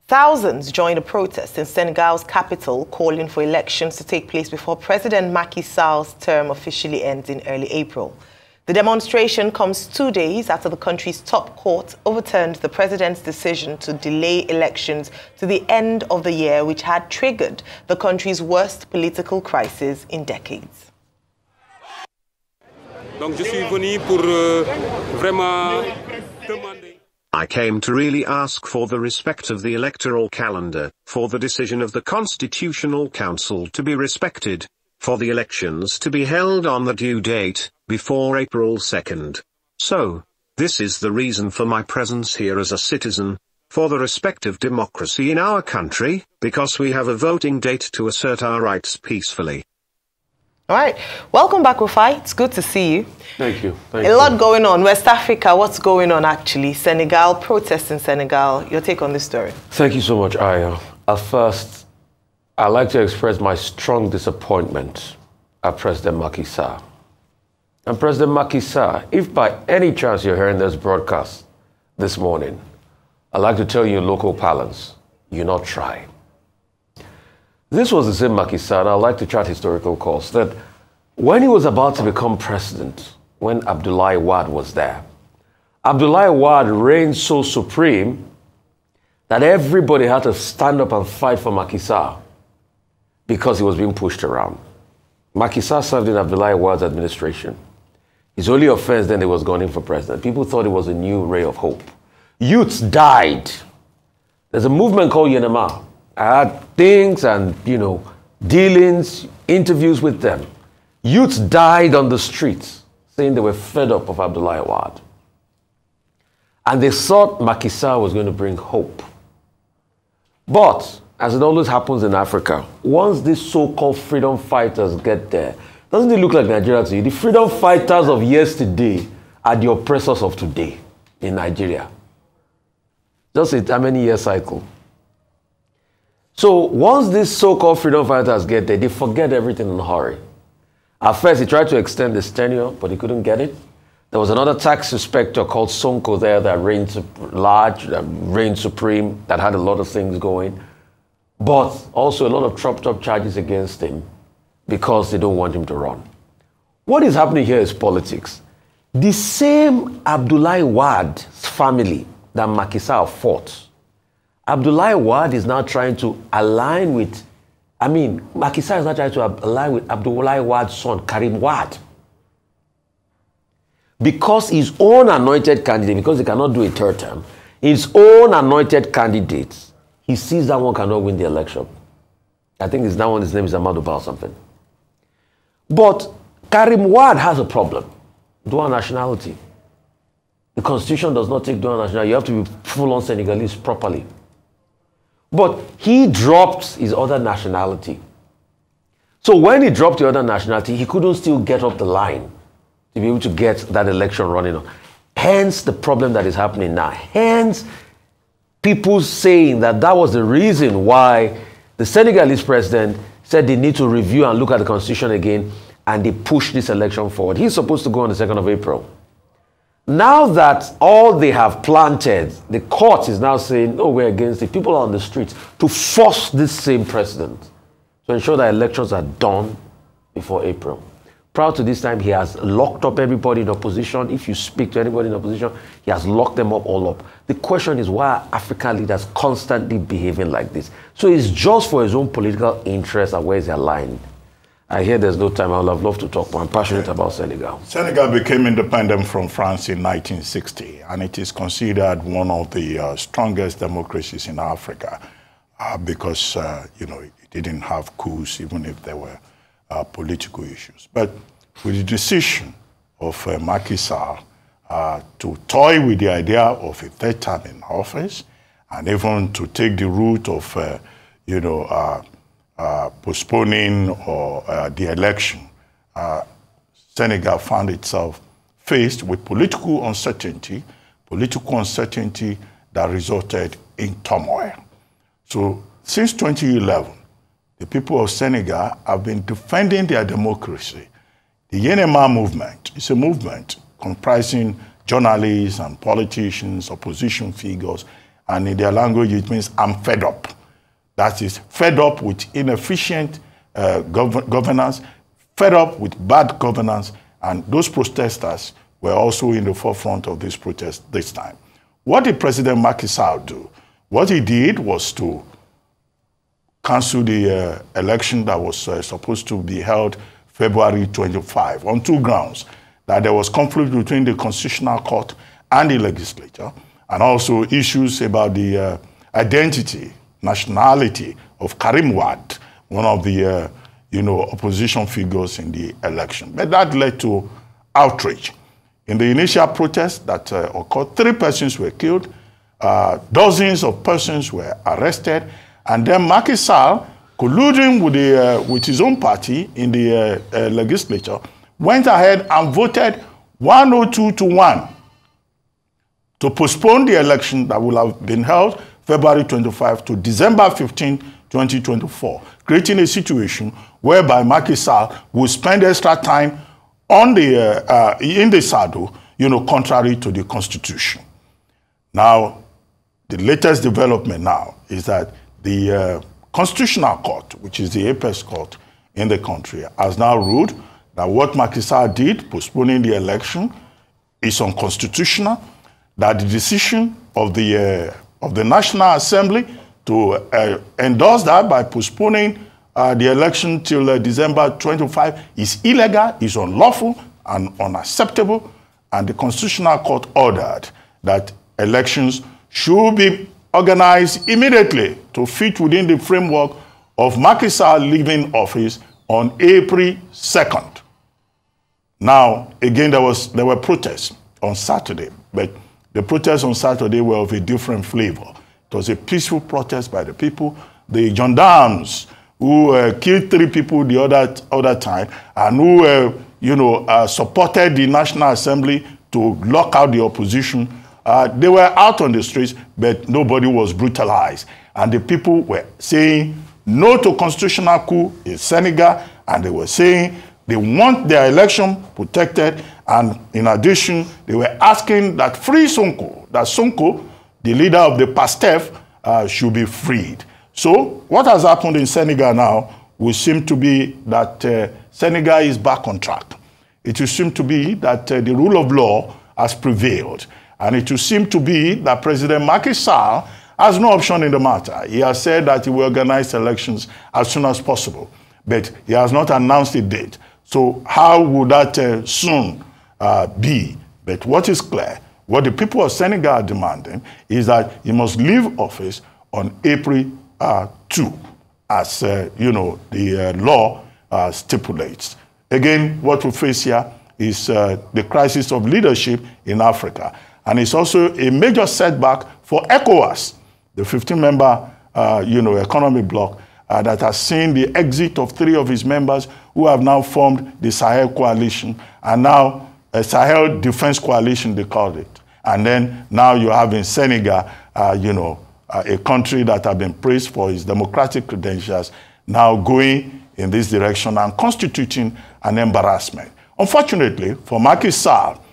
Thousands joined a protest in Senegal's capital calling for elections to take place before President Macky Sall's term officially ends in early April. The demonstration comes 2 days after the country's top court overturned the president's decision to delay elections to the end of the year, which had triggered the country's worst political crisis in decades. Donc je suis venu pour vraiment demander. I came to really ask for the respect of the electoral calendar, for the decision of the Constitutional Council to be respected, for the elections to be held on the due date, before April 2nd. So, this is the reason for my presence here as a citizen, for the respect of democracy in our country, because we have a voting date to assert our rights peacefully. All right. Welcome back, Rufai. It's good to see you. Thank you. A lot going on. West Africa, what's going on actually? Senegal, protests in Senegal. Your take on this story? Thank you so much, Aya. First, I'd like to express my strong disappointment at President Macky Sall. And President Macky Sall, if by any chance you're hearing this broadcast this morning, I'd like to tell you in local parlance, you're not trying. This was the same Macky Sall, and I'd like to chart historical course, that when he was about to become president, when Abdoulaye Wade was there, Abdoulaye Wade reigned so supreme that everybody had to stand up and fight for Macky Sall because he was being pushed around. Macky Sall served in Abdoulaye Wade's administration. His only offense then he was going in for president. People thought it was a new ray of hope. Youths died. There's a movement called Yenema. I had things and, dealings, interviews with them. Youths died on the streets saying they were fed up of Abdoulaye Wade. And they thought Macky Sall was going to bring hope. But, as it always happens in Africa, once these so-called freedom fighters get there, doesn't it look like Nigeria to you? The freedom fighters of yesterday are the oppressors of today in Nigeria. Just a how many year cycle? So once these so-called freedom fighters get there, they forget everything in a hurry. At first, he tried to extend his tenure, but he couldn't get it. There was another tax inspector called Sonko there that reigned large, that reigned supreme, that had a lot of things going. But also a lot of chopped-up charges against him because they don't want him to run. What is happening here is politics. The same Abdoulaye Wade's family that Macky Sall fought, Abdoulaye Wade is now trying to align with, Macky Sall is now trying to align with Abdoulaye Wade's son, Karim Wade. Because his own anointed candidate, because he cannot do a third term, his own anointed candidate, he sees that one cannot win the election. I think his name is Amadou Ba or something. But Karim Wade has a problem. Dual nationality. The constitution does not take dual nationality. You have to be full-on Senegalese properly. But he dropped his other nationality. So when he dropped the other nationality, he couldn't still get up the line to be able to get that election running on. Hence the problem that is happening now. Hence people saying that that was the reason why the Senegalese president said they need to review and look at the constitution again, and they pushed this election forward. He's supposed to go on the 2nd of April. Now that all they have planted, the court is now saying, oh, we're against it. People are on the streets to force this same president to ensure that elections are done before April. Prior to this time, he has locked up everybody in opposition. If you speak to anybody in opposition, he has locked them up all up. The question is, why are African leaders constantly behaving like this? So it's just for his own political interest and where he's aligned. I hear there's no time. I would have loved to talk, but I'm passionate about Senegal. Senegal became independent from France in 1960, and it is considered one of the strongest democracies in Africa because, it didn't have coups, even if there were political issues. But with the decision of Macky Sall to toy with the idea of a third term in office, and even to take the route of, postponing or the election, Senegal found itself faced with political uncertainty that resulted in turmoil. So since 2011, the people of Senegal have been defending their democracy. The Yenema movement is a movement comprising journalists and politicians, opposition figures, and in their language it means I'm fed up. That is, fed up with inefficient governance, fed up with bad governance, and those protesters were also in the forefront of this protest this time. What did President Macky Sall do? What he did was to cancel the election that was supposed to be held February 25 on two grounds: that there was conflict between the Constitutional Court and the legislature, and also issues about the identity, nationality of Karim Wade, one of the opposition figures in the election. But that led to outrage. In the initial protest that occurred, 3 persons were killed, dozens of persons were arrested, and then Macky Sall, colluding with his own party in the legislature, went ahead and voted 102-1 to postpone the election that will have been held February 25 to December 15, 2024, creating a situation whereby Macky Sall will spend extra time on in the saddle, contrary to the Constitution. Now, the latest development now is that the Constitutional Court, which is the apex court in the country, has now ruled that what Macky Sall did, postponing the election, is unconstitutional, that the decision of the National Assembly to endorse that by postponing the election till December 25 is illegal, is unlawful, and unacceptable, and the Constitutional Court ordered that elections should be organized immediately to fit within the framework of Macky Sall leaving office on April 2nd. Now, again, there were protests on Saturday, but the protests on Saturday were of a different flavor. It was a peaceful protest by the people. The gendarmes who killed 3 people the other time and who supported the National Assembly to lock out the opposition, they were out on the streets, but nobody was brutalized. And the people were saying no to constitutional coup in Senegal, and they were saying they want their election protected, and in addition, they were asking that free Sonko, that Sonko, the leader of the PASTEF, should be freed. So what has happened in Senegal now will seem to be that Senegal is back on track. It will seem to be that the rule of law has prevailed. And it will seem to be that President Macky Sall has no option in the matter. He has said that he will organize elections as soon as possible, but he has not announced a date. So how would that soon be? But what is clear, what the people of Senegal are demanding is that he must leave office on April 2, as the law stipulates. Again, what we face here is the crisis of leadership in Africa. And it's also a major setback for ECOWAS, the 15-member economic bloc that has seen the exit of 3 of its members who have now formed the Sahel Coalition, and now a Sahel Defense Coalition, they called it. And then now you have in Senegal, a country that has been praised for its democratic credentials, now going in this direction and constituting an embarrassment. Unfortunately, for Macky Sall,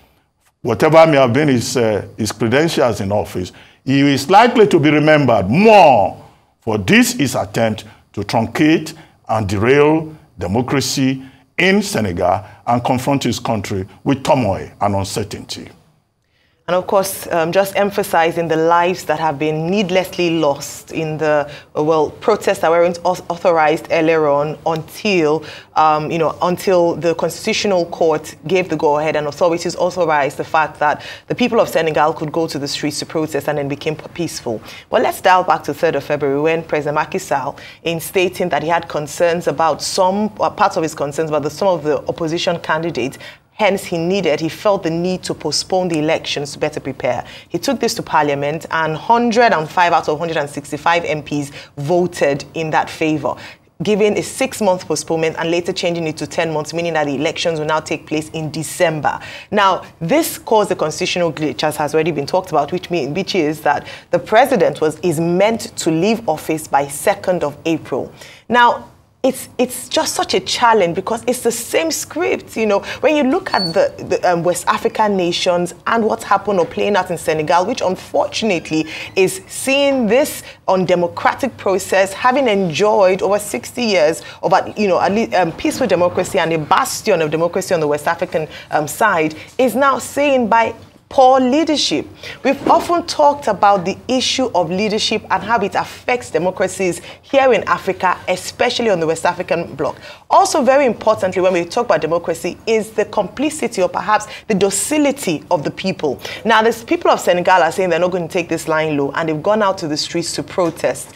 whatever may have been his credentials in office, he is likely to be remembered more for his attempt to truncate and derail democracy in Senegal and confront his country with turmoil and uncertainty. And of course, just emphasizing the lives that have been needlessly lost in the, protests that weren't authorized earlier on until, until the Constitutional Court gave the go-ahead and authorities authorized the fact that the people of Senegal could go to the streets to protest and then became peaceful. But let's dial back to 3rd of February when President Macky Sall, in stating that he had concerns about parts of his concerns about some of the opposition candidates. Hence, he felt the need to postpone the elections to better prepare. He took this to Parliament, and 105 out of 165 MPs voted in that favor, giving a 6-month postponement and later changing it to 10 months, meaning that the elections will now take place in December. Now, this caused a constitutional glitch, as has already been talked about, which is that the president is meant to leave office by 2nd of April. Now, it's just such a challenge because it's the same script. You know, when you look at the West African nations and what's happened or playing out in Senegal, which unfortunately is seeing this undemocratic process, having enjoyed over 60 years of, you know, at least peaceful democracy and a bastion of democracy on the West African side, is now saying by poor leadership. We've often talked about the issue of leadership and how it affects democracies here in Africa, especially on the West African bloc. Also, very importantly, when we talk about democracy, is the complicity or perhaps the docility of the people. Now, the people of Senegal are saying they're not going to take this line low, and they've gone out to the streets to protest.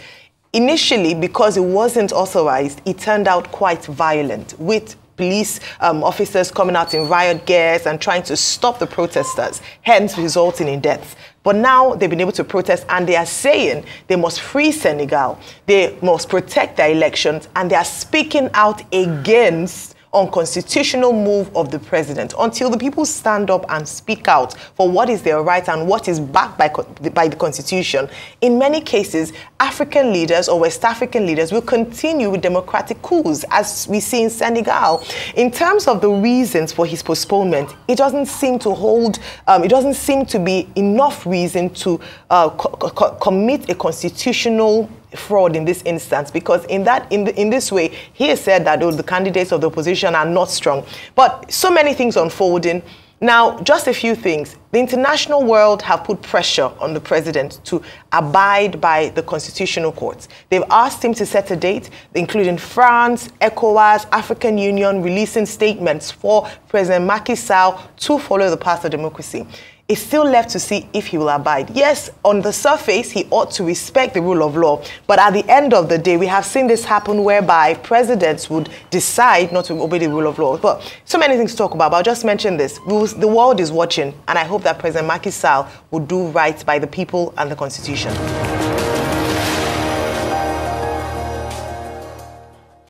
Initially, because it wasn't authorized, it turned out quite violent, with police officers coming out in riot gears and trying to stop the protesters, hence resulting in deaths. But now they've been able to protest, and they are saying they must free Senegal, they must protect their elections, and they are speaking out against unconstitutional move of the president. Until the people stand up and speak out for what is their right and what is backed by the Constitution, in many cases, African leaders or West African leaders will continue with democratic coups, as we see in Senegal. In terms of the reasons for his postponement, it doesn't seem to hold, it doesn't seem to be enough reason to commit a constitutional fraud in this instance, because in this way he has said that the candidates of the opposition are not strong. But so many things unfolding. Now, just a few things. The international world have put pressure on the president to abide by the constitutional courts. They've asked him to set a date, including France, ECOWAS, African Union, releasing statements for President Macky Sall to follow the path of democracy. It's still left to see if he will abide. Yes, on the surface, he ought to respect the rule of law. But at the end of the day, we have seen this happen whereby presidents would decide not to obey the rule of law. But so many things to talk about, but I'll just mention this. The world is watching, and I hope that President Macky Sall will do right by the people and the Constitution.